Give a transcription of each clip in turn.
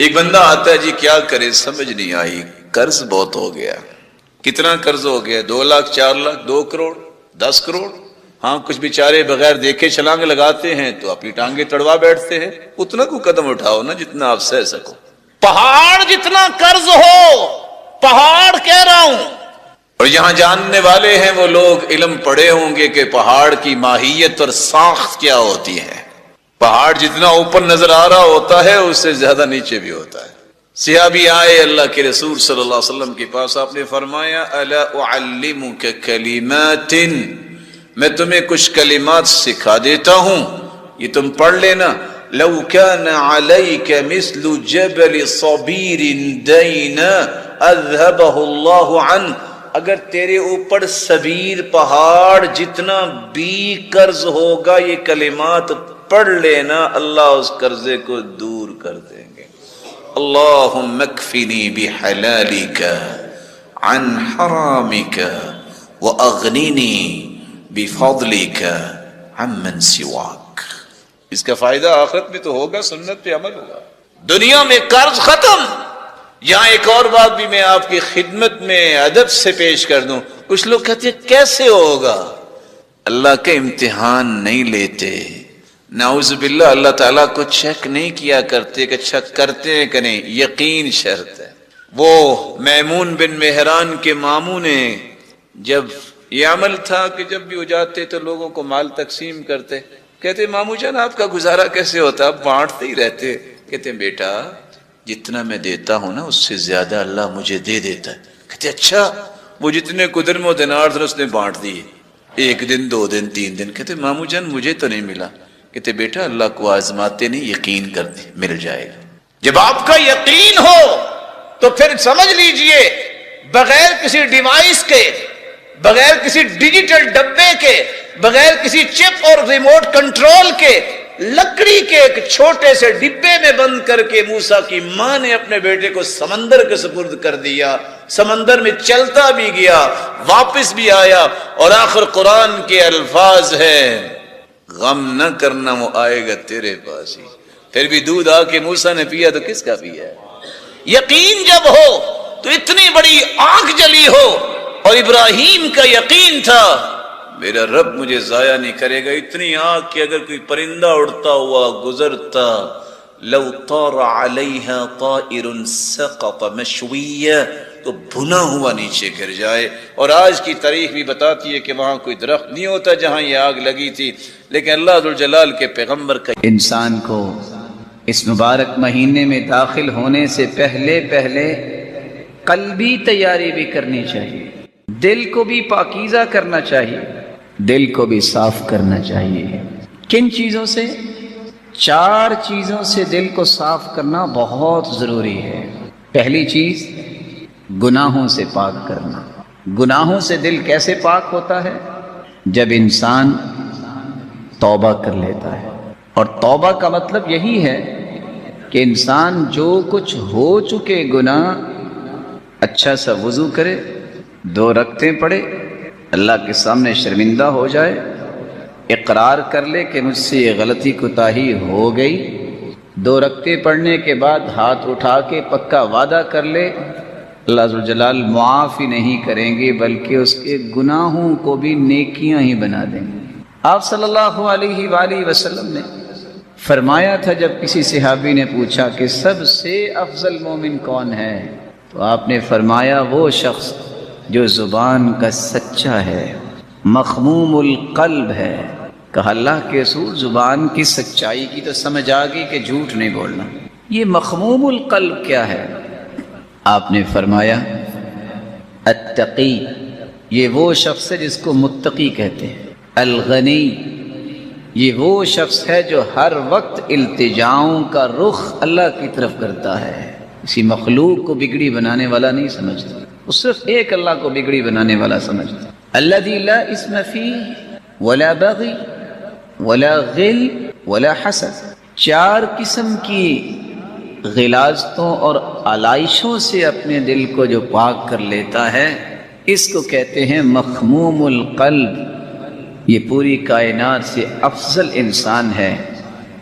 ایک بندہ آتا ہے جی کیا کرے سمجھ نہیں آئی، قرض بہت ہو گیا۔ کتنا قرض ہو گیا؟ 2 لاکھ 4 لاکھ 2 کروڑ 10 کروڑ۔ ہاں کچھ بیچارے بغیر دیکھے چھلانگ لگاتے ہیں تو اپنی ٹانگیں تڑوا بیٹھتے ہیں۔ اتنا کو قدم اٹھاؤ نا جتنا آپ سہ سکو۔ پہاڑ جتنا قرض ہو، پہاڑ کہہ رہا ہوں، اور یہاں جاننے والے ہیں وہ لوگ، علم پڑھے ہوں گے کہ پہاڑ کی ماہیت اور ساخت کیا ہوتی ہے۔ پہاڑ جتنا اوپر نظر آ رہا ہوتا ہے اس سے زیادہ نیچے بھی ہوتا ہے۔ صحابی آئے اللہ کے رسول صلی اللہ علیہ وسلم کے پاس، آپ نے فرمایا الا اعلمک کلمات، میں تمہیں کچھ کلمات سکھا دیتا ہوں، یہ تم پڑھ لینا۔ لو كان عليك مثل جبل صبير دينا اذهبه الله عنك، اگر تیرے اوپر صبیر پہاڑ جتنا بھی قرض ہوگا یہ کلمات پڑھ لینا، اللہ اس قرضے کو دور کر دیں گے۔ اللہم اکفنی بحلالک عن حرامک واغننی بفضلک عمن سواک۔ اس کا فائدہ آخرت میں تو ہوگا، سنت پہ عمل ہوگا، دنیا میں قرض ختم۔ یہاں ایک اور بات بھی میں آپ کی خدمت میں ادب سے پیش کر دوں۔ کچھ لوگ کہتے ہیں کیسے ہوگا؟ اللہ کا امتحان نہیں لیتے، نعوذ باللہ، اللہ تعالیٰ کو چیک نہیں کیا کرتے کہ اچھا کرتے ہیں کہ نہیں، یقین شرط ہے۔ وہ میمون بن مہران کے ماموں نے جب یہ عمل تھا کہ جب بھی ہو جاتے تو لوگوں کو مال تقسیم کرتے، کہتے ماموں جان آپ کا گزارا کیسے ہوتا؟ آپ بانٹتے ہی رہتے۔ کہتے بیٹا جتنا میں دیتا ہوں نا اس سے زیادہ اللہ مجھے دے دیتا ہے۔ کہتے اچھا، وہ جتنے درم و دینار تھے اس نے بانٹ دیے، 1 دن 2 دن 3 دن۔ کہتے ماموں جان مجھے تو نہیں ملا۔ کہتے بیٹا اللہ کو آزماتے نہیں، یقین کرتے مل جائے گا۔ جب آپ کا یقین ہو تو پھر سمجھ لیجئے بغیر کسی ڈیوائس کے، بغیر کسی ڈیجیٹل ڈبے کے، بغیر کسی چپ اور ریموٹ کنٹرول کے، لکڑی کے ایک چھوٹے سے ڈبے میں بند کر کے موسیٰ کی ماں نے اپنے بیٹے کو سمندر کے سپرد کر دیا۔ سمندر میں چلتا بھی گیا، واپس بھی آیا، اور آخر قرآن کے الفاظ ہیں غم نہ کرنا وہ آئے گا تیرے پاس ہی۔ پھر بھی دودھ آ کے موسیٰ نے پیا تو کس کا پیا ہے؟ یقین جب ہو تو اتنی بڑی آنکھ جلی ہو، اور ابراہیم کا یقین تھا میرا رب مجھے ضائع نہیں کرے گا، اتنی آنکھ کہ اگر کوئی پرندہ اڑتا ہوا گزرتا لو طار علیہا طائر سقط مشویہ، تو بھنا ہوا نیچے گر جائے۔ اور آج کی تاریخ بھی بتاتی ہے کہ وہاں کوئی درخت نہیں ہوتا جہاں یہ آگ لگی تھی، لیکن اللہ ذوالجلال کے پیغمبر کا انسان کو اس مبارک مہینے میں داخل ہونے سے پہلے قلبی تیاری بھی کرنی چاہیے، دل کو بھی پاکیزہ کرنا چاہیے، دل کو بھی صاف کرنا چاہیے۔ کن چیزوں سے؟ 4 چیزوں سے دل کو صاف کرنا بہت ضروری ہے۔ پہلی چیز گناہوں سے پاک کرنا۔ گناہوں سے دل کیسے پاک ہوتا ہے؟ جب انسان توبہ کر لیتا ہے، اور توبہ کا مطلب یہی ہے کہ انسان جو کچھ ہو چکے گناہ اچھا سا وضو کرے، 2 رکعتیں پڑھے، اللہ کے سامنے شرمندہ ہو جائے، اقرار کر لے کہ مجھ سے یہ غلطی کوتاہی ہو گئی، 2 رکعتیں پڑھنے کے بعد ہاتھ اٹھا کے پکا وعدہ کر لے اللہ ذوالجلال معاف ہی نہیں کریں گے بلکہ اس کے گناہوں کو بھی نیکیاں ہی بنا دیں گے۔ آپ صلی اللہ علیہ وآلہ وسلم نے فرمایا تھا، جب کسی صحابی نے پوچھا کہ سب سے افضل مومن کون ہے، تو آپ نے فرمایا وہ شخص جو زبان کا سچا ہے، مخموم القلب ہے۔ کہا اللہ کے رسول زبان کی سچائی کی تو سمجھ آ گئی کہ جھوٹ نہیں بولنا، یہ مخموم القلب کیا ہے؟ آپ نے فرمایا التقی، یہ وہ شخص ہے جس کو متقی کہتے ہیں۔ الغنی، یہ وہ شخص ہے جو ہر وقت التجاؤں کا رخ اللہ کی طرف کرتا ہے، کسی مخلوق کو بگڑی بنانے والا نہیں سمجھتا، وہ صرف ایک اللہ کو بگڑی بنانے والا سمجھتا۔ الذی لا اسم فیہ ولا بغی ولا غل ولا حسد، 4 قسم کی غلاظتوں اور علائشوں سے اپنے دل کو جو پاک کر لیتا ہے، اس کو کہتے ہیں مخموم القلب۔ یہ پوری کائنات سے افضل انسان ہے۔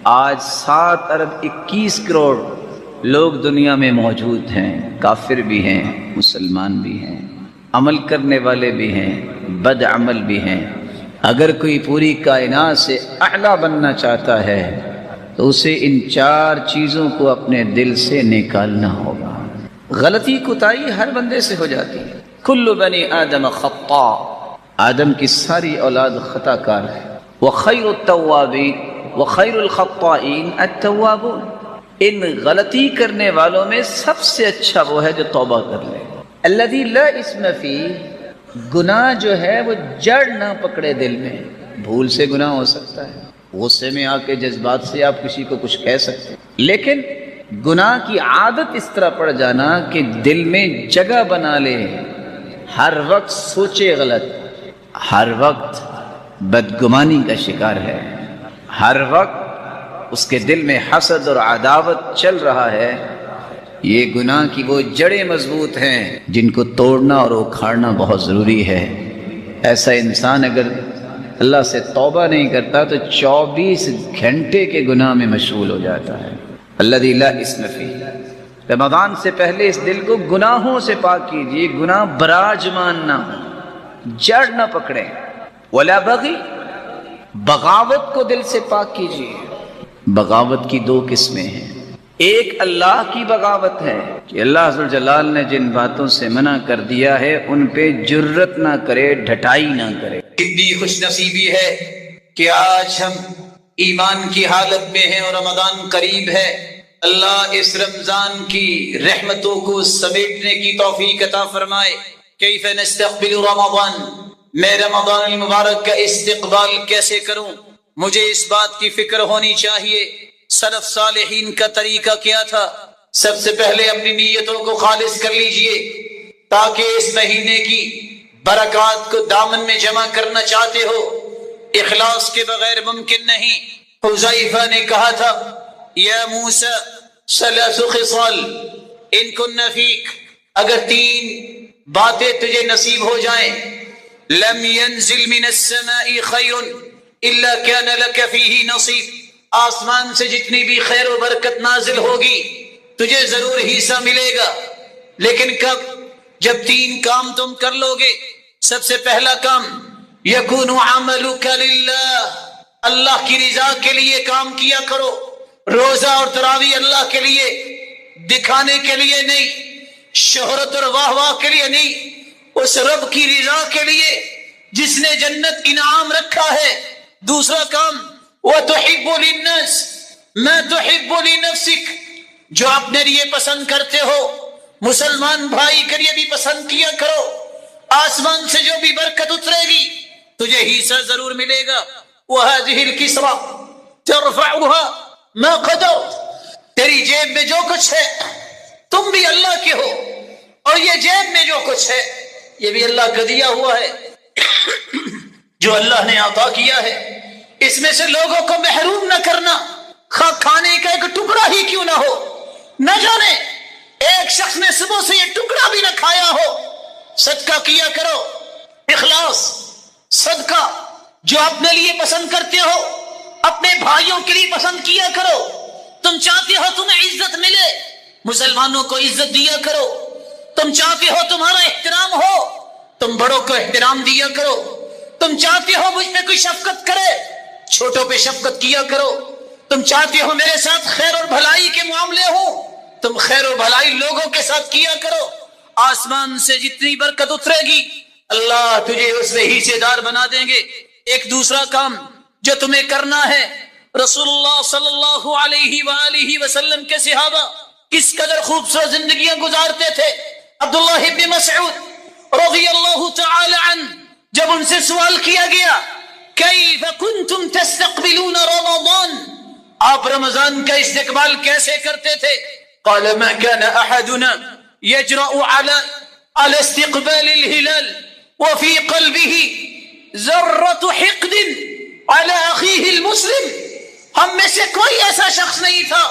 آج 7 ارب 21 کروڑ لوگ دنیا میں موجود ہیں، کافر بھی ہیں، مسلمان بھی ہیں، عمل کرنے والے بھی ہیں، بد عمل بھی ہیں۔ اگر کوئی پوری کائنات سے اعلیٰ بننا چاہتا ہے تو اسے ان 4 چیزوں کو اپنے دل سے نکالنا ہوگا۔ غلطی کوتاہی ہر بندے سے ہو جاتی ہے۔ کل بنی آدم خطاء، آدم کی ساری اولاد خطا کار ہے۔ وخیر التوابین وخیر الخطائین التوابون، ان غلطی کرنے والوں میں سب سے اچھا وہ ہے جو توبہ کر لے۔ الذی لا اسم فیہ، گناہ جو ہے وہ جڑ نہ پکڑے دل میں۔ بھول سے گناہ ہو سکتا ہے، غصے میں آ کے جذبات سے آپ کسی کو کچھ کہہ سکتے ہیں، لیکن گناہ کی عادت اس طرح پڑ جانا کہ دل میں جگہ بنا لے، ہر وقت سوچے غلط، ہر وقت بدگمانی کا شکار ہے، ہر وقت اس کے دل میں حسد اور عداوت چل رہا ہے، یہ گناہ کی وہ جڑیں مضبوط ہیں جن کو توڑنا اور اکھاڑنا بہت ضروری ہے۔ ایسا انسان اگر اللہ سے توبہ نہیں کرتا تو 24 گھنٹے کے گناہ میں مشغول ہو جاتا ہے۔ الذی لا اسم فیہ، رمضان سے پہلے اس دل کو گناہوں سے پاک کیجیے، گناہ براجمان نہ ہو، جڑ نہ پکڑیں۔ ولا بغی، بغاوت کو دل سے پاک کیجیے۔ بغاوت کی 2 قسمیں ہیں، ایک اللہ کی بغاوت ہے کہ اللہ عز و جلال نے جن باتوں سے منع کر دیا ہے ان پہ جرت نہ کرے، ڈھٹائی نہ کرے۔ کتنی خوش نصیبی ہے کہ آج ہم ایمان کی حالت میں ہیں اور رمضان قریب ہے۔ اللہ اس رمضان کی رحمتوں کو سمیٹنے کی توفیق عطا فرمائے۔ کیف نستقبل رمضان، میں رمضان المبارک کا استقبال کیسے کروں؟ مجھے اس بات کی فکر ہونی چاہیے سلف صالحین کا طریقہ کیا تھا۔ سب سے پہلے اپنی نیتوں کو خالص کر لیجئے، تاکہ اس مہینے کی برکات کو دامن میں جمع کرنا چاہتے ہو، اخلاص کے بغیر ممکن نہیں۔ حذیفہ نے کہا تھا، یا موسیٰ 3 خصال ان کن فیک، اگر 3 باتیں تجھے نصیب ہو جائیں، لم ينزل من السماء خیر الا كان لك فيه نصیب، آسمان سے جتنی بھی خیر و برکت نازل ہوگی تجھے ضرور حصہ ملے گا، لیکن کب؟ جب 3 کام تم کر لو گے۔ سب سے پہلا کام، یکون عملک للہ، اللہ کی رضا کے لیے کام کیا کرو۔ روزہ اور تراویح اللہ کے لیے، دکھانے کے لیے نہیں، شہرت اور واہ واہ کے لیے نہیں، اس رب کی رضا کے لیے جس نے جنت انعام رکھا ہے۔ دوسرا کام، وَتُحِبُّ لِلنَّاسِ مَا تُحِبُّ لِنَفْسِكَ، جو اپنے لیے پسند کرتے ہو مسلمان بھائی کے لیے بھی پسند کیا کرو۔ آسمان سے جو بھی برکت اترے گی تجھے حصہ ضرور ملے گا۔ وَهَذِهِ الْكِسْرَةُ تَرْفَعُهَا مَا قَدَرْتَ، تیری جیب میں جو کچھ ہے تم بھی اللہ کے ہو، اور یہ جیب میں جو کچھ ہے یہ بھی اللہ کا دیا ہوا ہے، جو اللہ نے عطا کیا ہے۔ اس میں سے لوگوں کو محروم نہ کرنا، کھانے کا ایک ٹکڑا ہی کیوں نہ ہو، نہ جانے ایک شخص نے صبح سے یہ ٹکڑا بھی نہ کھایا ہو، صدقہ کیا کرو۔ اخلاص، صدقہ جو اپنے لیے پسند کرتے ہو اپنے بھائیوں کے لیے پسند کیا کرو۔ تم چاہتے ہو تمہیں عزت ملے، مسلمانوں کو عزت دیا کرو۔ تم چاہتے ہو تمہارا احترام ہو، تم بڑوں کو احترام دیا کرو۔ تم چاہتے ہو مجھ پہ کوئی شفقت کرے، چھوٹوں پہ شفقت کیا کرو۔ تم چاہتے ہو میرے ساتھ خیر اور بھلائی کے معاملے ہوں، تم خیر اور بھلائی لوگوں کے ساتھ کیا کرو۔ آسمان سے جتنی برکت اترے گی اللہ تجھے اس میں حصے دار بنا دیں گے۔ ایک دوسرا کام جو تمہیں کرنا ہے، رسول اللہ صلی اللہ علیہ وآلہ وسلم کے صحابہ کس قدر خوبصورت زندگیاں گزارتے تھے۔ عبداللہ ابن مسعود رضی اللہ تعالی عنہ، جب ان سے سوال کیا گیا کیف کنتم تستقبلون رمضان، آپ رمضان کا استقبال کیسے کرتے تھے؟ قال ما كان احدنا يجرأ على استقبال الهلال وفي قلبه ذرة حقد على اخيه المسلم، ہم میں سے کوئی ایسا شخص نہیں تھا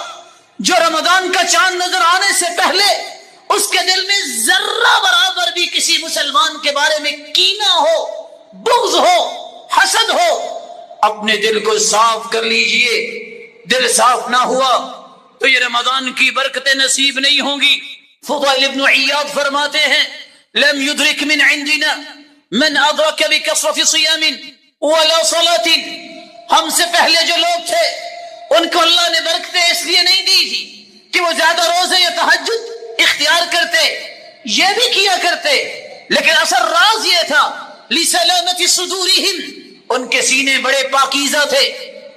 جو رمضان کا چاند نظر آنے سے پہلے اس کے دل میں ذرہ برابر بھی کسی مسلمان کے بارے میں کینہ ہو، بغض ہو، حسد ہو۔ اپنے دل کو صاف کر لیجئے، دل صاف نہ ہوا تو یہ رمضان کی برکتیں نصیب نہیں ہوں گی۔ فضیل ابن عیاض فرماتے ہیں لم يدرك من عندنا من ادرك بكثرة صيام ولا صلاة، ہم سے پہلے جو لوگ تھے ان کو اللہ نے برکتیں اس لیے نہیں دی تھی کہ وہ زیادہ روزے یا تہجد اختیار کرتے، یہ بھی کیا کرتے، لیکن اصل راز یہ تھا لسلامت صدورہم، ان کے سینے بڑے پاکیزہ تھے،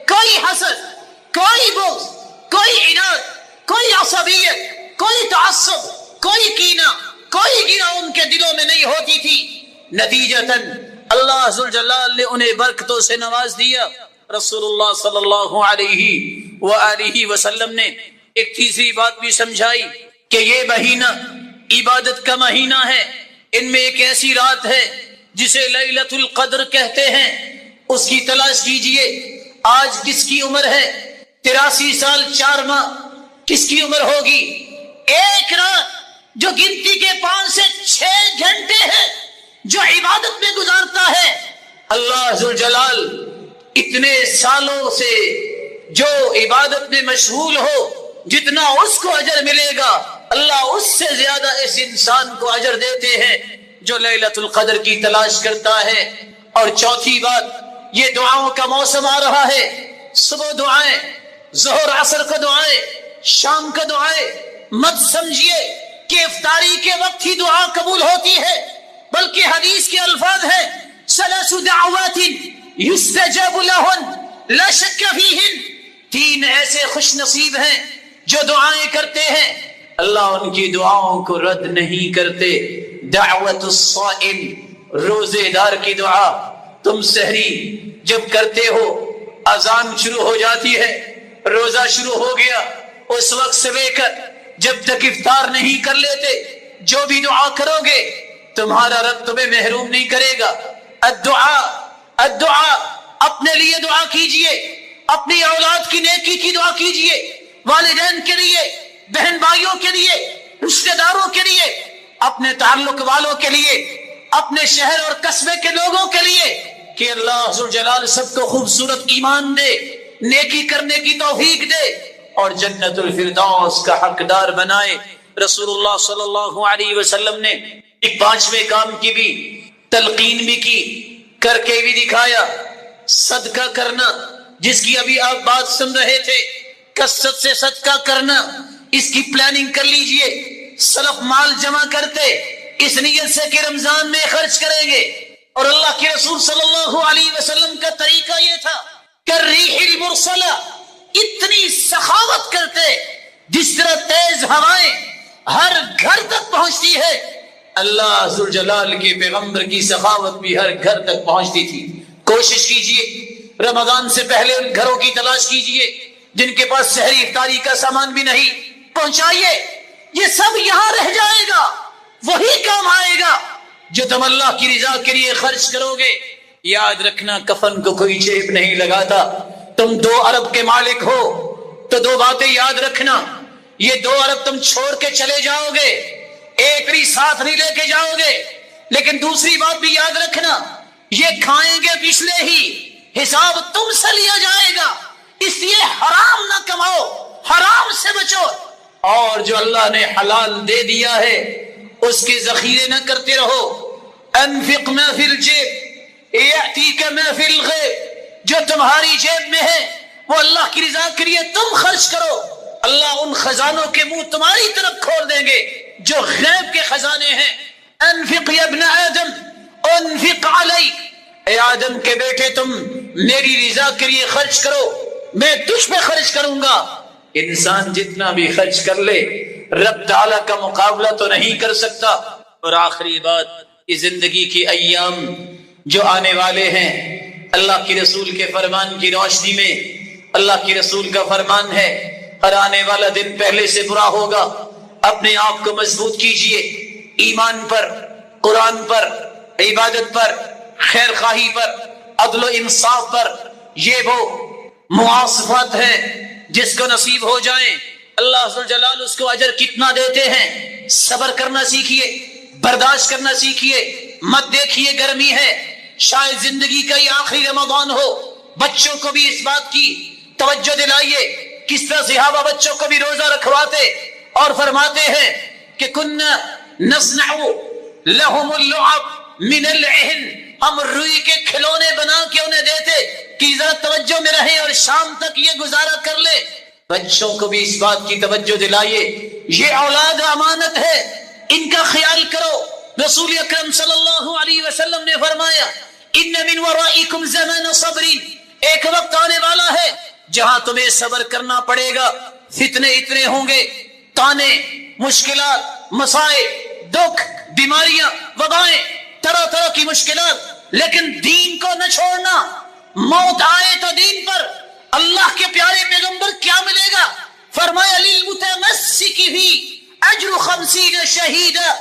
کوئی حسد، کوئی بغض، کوئی عناد، کوئی عصبیت، کوئی تعصب، کوئی کینہ، کوئی گناہ ان کے دلوں میں نہیں ہوتی تھی۔ نتیجتاً اللہ ذوالجلال نے انہیں برکتوں سے نواز دیا۔ رسول اللہ صلی اللہ علیہ وآلہ وسلم نے ایک تیسری بات بھی سمجھائی کہ یہ مہینہ عبادت کا مہینہ ہے، ان میں ایک ایسی رات ہے جسے لیلۃ القدر کہتے ہیں، اس کی تلاش کیجئے۔ آج کس کی عمر ہے؟ 83 سال 4 ماہ کس کی عمر ہوگی؟ ایک رات جو گنتی کے 5 سے 6 گھنٹے ہے جو عبادت میں گزارتا ہے، اللہ ذوالجلال اتنے سالوں سے جو عبادت میں مشغول ہو جتنا اس کو اجر ملے گا، اللہ اس سے زیادہ اس انسان کو اجر دیتے ہیں جو لیلۃ القدر کی تلاش کرتا ہے۔ اور چوتھی بات، یہ دعاؤں کا موسم آ رہا ہے، صبح دعائیں، ظہر عصر کو دعائیں، شام کو دعائیں، مت سمجھیے کہ افطاری کے وقت ہی دعا قبول ہوتی ہے، بلکہ حدیث کے الفاظ ہیں ثلاث دعوات یستجاب لہن لا شک فیہن، 3 ایسے خوش نصیب ہیں جو دعائیں کرتے ہیں اللہ ان کی دعاؤں کو رد نہیں کرتے۔ دعوت الصائم، روزے دار کی دعا، تم سحری جب کرتے ہو، اذان شروع ہو جاتی ہے، روزہ شروع ہو گیا، اس وقت سے لے کر جب تک افطار نہیں کر لیتے، جو بھی دعا کرو گے تمہارا رب تمہیں محروم نہیں کرے گا۔ الدعاء، اپنے لیے دعا کیجئے، اپنی اولاد کی نیکی کی دعا کیجئے، والدین کے لیے، بہن بھائیوں کے لیے، رشتہ داروں کے لیے، اپنے تعلق والوں کے لیے، اپنے شہر اور قصبے کے لوگوں کے لیے کہ اللہ ذوالجلال سب کو خوبصورت ایمان دے، نیکی کرنے کی توفیق دے اور جنت الفردوس کا حقدار بنائے۔ رسول اللہ صلی اللہ علیہ وسلم نے ایک 5ویں کام کی بھی تلقین بھی کی، کر کے بھی دکھایا، صدقہ کرنا، جس کی ابھی آپ بات سن رہے تھے، کثرت سے صدقہ کرنا، اس کی پلاننگ کر لیجئے۔ سلف مال جمع کرتے اس نیت سے کہ رمضان میں خرچ کریں گے، اور اللہ کے رسول صلی اللہ علیہ وسلم کا طریقہ یہ تھا کہ ریح المرسلہ، اتنی سخاوت کرتے جس طرح تیز ہوائیں ہر گھر تک پہنچتی ہے، اللہ ذوالجلال کے پیغمبر کی سخاوت بھی ہر گھر تک پہنچتی تھی۔ کوشش کیجئے رمضان سے پہلے ان گھروں کی تلاش کیجئے جن کے پاس سحری افطاری کا سامان بھی نہیں، پہنچائیے۔ یہ سب یہاں رہ جائے گا، وہی کام آئے گا جو تم اللہ کی رضا کے لیے خرچ کرو گے۔ یاد رکھنا، کفن کو کوئی جیب نہیں لگاتا۔ تم 2 ارب کے مالک ہو تو 2 باتیں یاد رکھنا، یہ 2 ارب تم چھوڑ کے چلے جاؤ گے، ایک بھی ساتھ نہیں لے کے جاؤ گے، لیکن دوسری بات بھی یاد رکھنا، یہ کھائیں گے پچھلے ہی، حساب تم سے لیا جائے گا، اس لیے حرام نہ کماؤ، حرام سے بچو، اور جو اللہ نے حلال دے دیا ہے اس کے ذخیرے نہ کرتے رہو۔ انفق ما فی الجیب یأتیک ما فی الغیب، جو تمہاری جیب میں ہے وہ اللہ کی رضا کے لیے تم خرچ کرو، اللہ ان خزانوں کے منہ تمہاری طرف کھول دیں گے جو غیب کے خزانے ہیں۔ انفق یا ابن آدم انفق علیک، اے آدم کے بیٹے تم میری رضا کے لیے خرچ کرو، میں تجھ پہ خرچ کروں گا۔ انسان جتنا بھی خرچ کر لے رب تعالیٰ کا مقابلہ تو نہیں کر سکتا۔ اور آخری بات، یہ زندگی کے ایام جو آنے والے ہیں، اللہ کے رسول کے فرمان کی روشنی میں اللہ کے رسول کا فرمان ہے ہر آنے والا دن پہلے سے برا ہوگا۔ اپنے آپ کو مضبوط کیجئے ایمان پر، قرآن پر، عبادت پر، خیر خواہی پر، عدل و انصاف پر۔ یہ وہ مواصفات ہیں جس کو نصیب ہو جائیں اللہ ذوالجلال اس کو اجر کتنا دیتے ہیں۔ صبر کرنا سیکھیے، برداشت کرنا سیکھیے، مت دیکھیے گرمی ہے، شاید زندگی کا یہ آخری رمضان ہو۔ بچوں کو بھی اس بات کی توجہ دلائیے کہ کس طرح صحابہ بچوں کو بھی روزہ رکھواتے اور فرماتے ہیں کہ کننا نصنع لهم اللعب من العهن، ہم روئی کے کھلونے بنا کے انہیں دیتے کہ ذرا توجہ میں رہیں اور شام تک یہ گزارا کر لے۔ بچوں کو بھی اس بات کی توجہ دلائیے، یہ اولاد امانت ہے، ان کا خیال کرو۔ رسول اکرم صلی اللہ علیہ وسلم نے فرمایا ان من ورائکم زمان صبر، ایک وقت آنے والا ہے جہاں تمہیں صبر کرنا پڑے گا، فتنے اتنے ہوں گے، تانے، مشکلات، مسائل، دکھ، بیماریاں، وبائیں، طرح طرح کی مشکلات، لیکن دین کو نہ چھوڑنا۔ موت آئے تو دین پر۔ اللہ کے پیارے پیغمبر کیا ملے گا؟ فرمایا للمتمسک بھی اجر 50 شہیدا،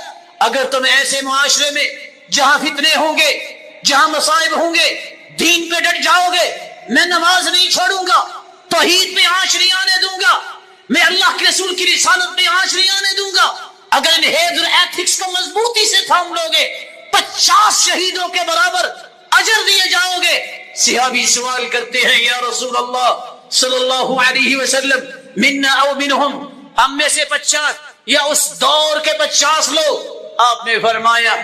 اگر تم ایسے معاشرے میں جہاں فتنے ہوں گے، جہاں مصائب ہوں گے، دین پہ ڈٹ جاؤ گے، میں نماز نہیں چھوڑوں گا، توحید پہ آنچ نہیں آنے دوں گا، میں اللہ کے رسول کی رسالت پہ آنچ نہیں آنے دوں گا، اگر ان ہیڈ اور ایتھکس کو مضبوطی سے تھام لو گے 50 شہیدوں کے برابر اجر دیے جاؤ گے۔ صحابی سوال کرتے ہیں یا رسول اللہ صلی اللہ علیہ وسلم منا او منہم، ہم میں سے 50 یا اس دور کے 50 لوگ؟ آپ نے فرمایا